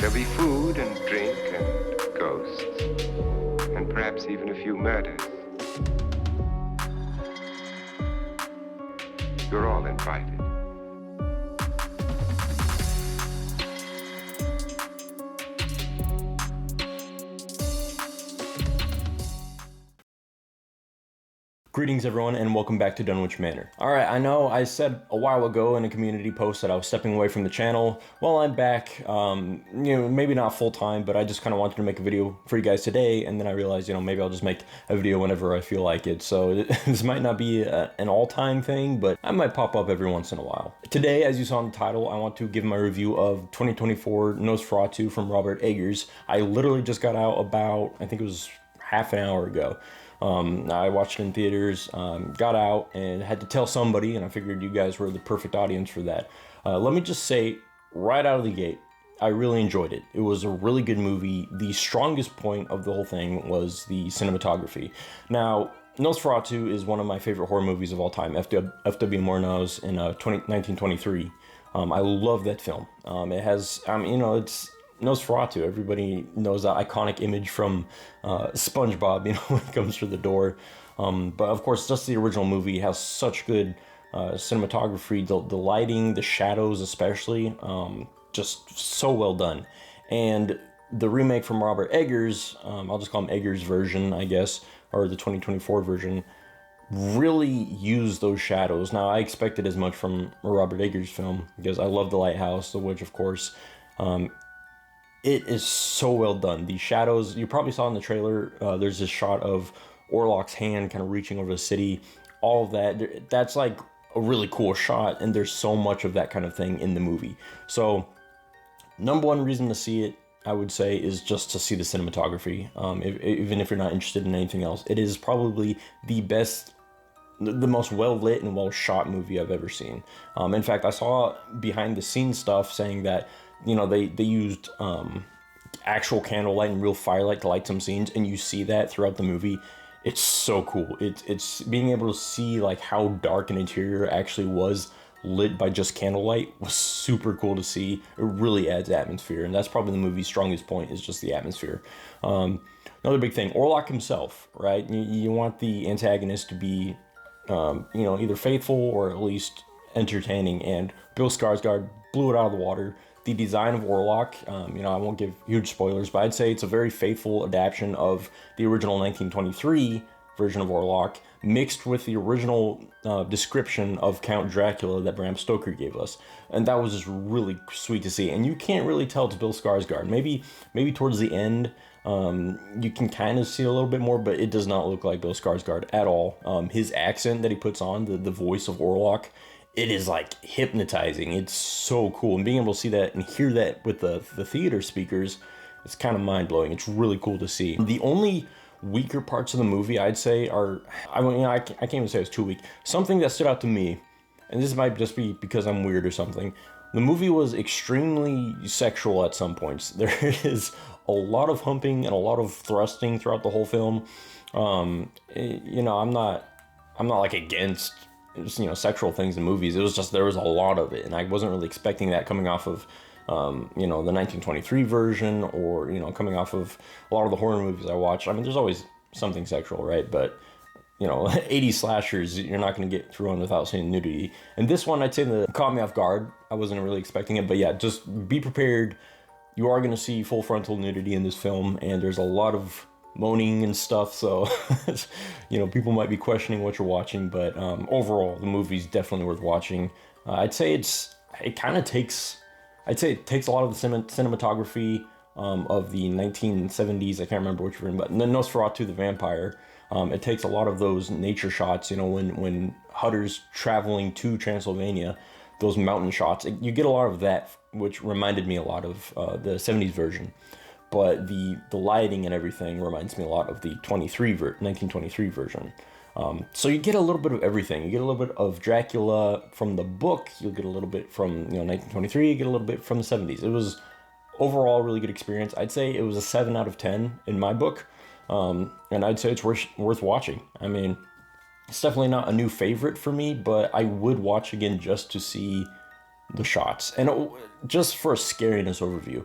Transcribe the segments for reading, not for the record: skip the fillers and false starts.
There'll be food and drink and ghosts, and perhaps even a few murders. You're all invited. Greetings everyone and welcome back to Dunwich Manor. Alright, I know I said a while ago in a community post that I was stepping away from the channel. Well, I'm back, maybe not full time, but I just kind of wanted to make a video for you guys today, and then I realized, maybe I'll just make a video whenever I feel like it. So this might not be an all-time thing, but I might pop up every once in a while. Today, as you saw in the title, I want to give my review of 2024 Nosferatu from Robert Eggers. I literally just got out about, I think it was half an hour ago. I watched it in theaters, got out and had to tell somebody, and I figured you guys were the perfect audience for that. Let me just say right out of the gate, I really enjoyed it. It was a really good movie. The strongest point of the whole thing was the cinematography. Now, Nosferatu is one of my favorite horror movies of all time, F.W. Murnau's in 1923. I love that film. It has, it's Nosferatu. Everybody knows that iconic image from SpongeBob, when he comes through the door. But of course, just the original movie has such good cinematography, the lighting, the shadows especially, just so well done. And the remake from Robert Eggers, I'll just call him Eggers' version, I guess, or the 2024 version, really used those shadows. Now, I expected as much from a Robert Eggers film because I love The Lighthouse, The Witch, of course. It is so well done. The shadows, you probably saw in the trailer, there's this shot of Orlok's hand kind of reaching over the city. All of that, that's like a really cool shot, and there's so much of that kind of thing in the movie. So, number one reason to see it, I would say, is just to see the cinematography. Even if you're not interested in anything else, it is probably the best, the most well-lit and well-shot movie I've ever seen. In fact, I saw behind-the-scenes stuff saying that they used actual candlelight and real firelight to light some scenes, and you see that throughout the movie. It's so cool. It's being able to see like how dark an interior actually was lit by just candlelight was super cool to see. It really adds atmosphere, and that's probably the movie's strongest point, is just the atmosphere. Another big thing, Orlok himself, right? You want the antagonist to be, either faithful or at least entertaining, and Bill Skarsgård blew it out of the water. The design of Orlok, I won't give huge spoilers, but I'd say it's a very faithful adaptation of the original 1923 version of Orlok, mixed with the original description of Count Dracula that Bram Stoker gave us. And that was just really sweet to see. And you can't really tell it's Bill Skarsgård. Maybe towards the end, you can kind of see a little bit more, but it does not look like Bill Skarsgård at all. His accent that he puts on, the voice of Orlok, it is like hypnotizing. It's so cool, and being able to see that and hear that with the theater speakers, it's kind of mind-blowing. It's really cool to see. The only weaker parts of the movie, I'd say, are, I can't even say it's too weak. Something that stood out to me, and this might just be because I'm weird or something, the movie was extremely sexual at some points. There is a lot of humping and a lot of thrusting throughout the whole film. I'm not like against sexual things in movies. It was just, there was a lot of it, and I wasn't really expecting that coming off of the 1923 version, or coming off of a lot of the horror movies I watch. I mean, there's always something sexual, right? But 80s slashers, you're not going to get through one without seeing nudity. And this one, I'd say, that caught me off guard. I wasn't really expecting it, but yeah, just be prepared. You are going to see full frontal nudity in this film, and there's a lot of moaning and stuff, so people might be questioning what you're watching, but overall the movie's definitely worth watching. I'd say it takes a lot of the cinematography of the 1970s, I can't remember which version, but the Nosferatu the Vampire, it takes a lot of those nature shots, when Hutter's traveling to Transylvania, those mountain shots, you get a lot of that, which reminded me a lot of the 70s version. But the lighting and everything reminds me a lot of the 1923 version. So you get a little bit of everything. You get a little bit of Dracula from the book. You'll get a little bit from 1923. You get a little bit from the 70s. It was overall a really good experience. I'd say it was a 7 out of 10 in my book. And I'd say it's worth watching. I mean, it's definitely not a new favorite for me, but I would watch again just to see the shots. And just for a scariness overview,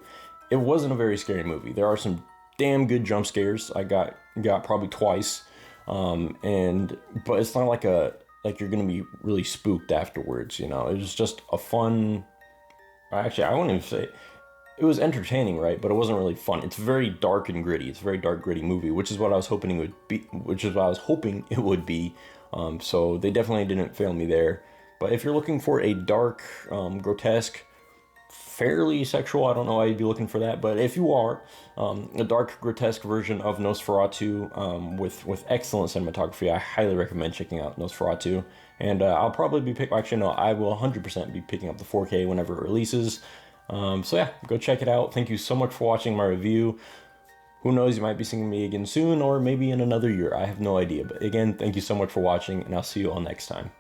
it wasn't a very scary movie. There are some damn good jump scares. I got probably twice, but it's not like you're gonna be really spooked afterwards. You know, it was just a fun. Actually, I wouldn't even say it was entertaining, right? But it wasn't really fun. It's very dark and gritty. It's a very dark, gritty movie, which is what I was hoping it would be. Which is what I was hoping it would be. So they definitely didn't fail me there. But if you're looking for a dark, grotesque, fairly sexual, I don't know why you'd be looking for that, but if you are, a dark, grotesque version of Nosferatu, with excellent cinematography, I highly recommend checking out Nosferatu. And I'll probably be actually no, I will 100% be picking up the 4K whenever it releases. So yeah, go check it out. Thank you so much for watching my review. Who knows, you might be seeing me again soon, or maybe in another year. I have no idea. But again, thank you so much for watching, and I'll see you all next time.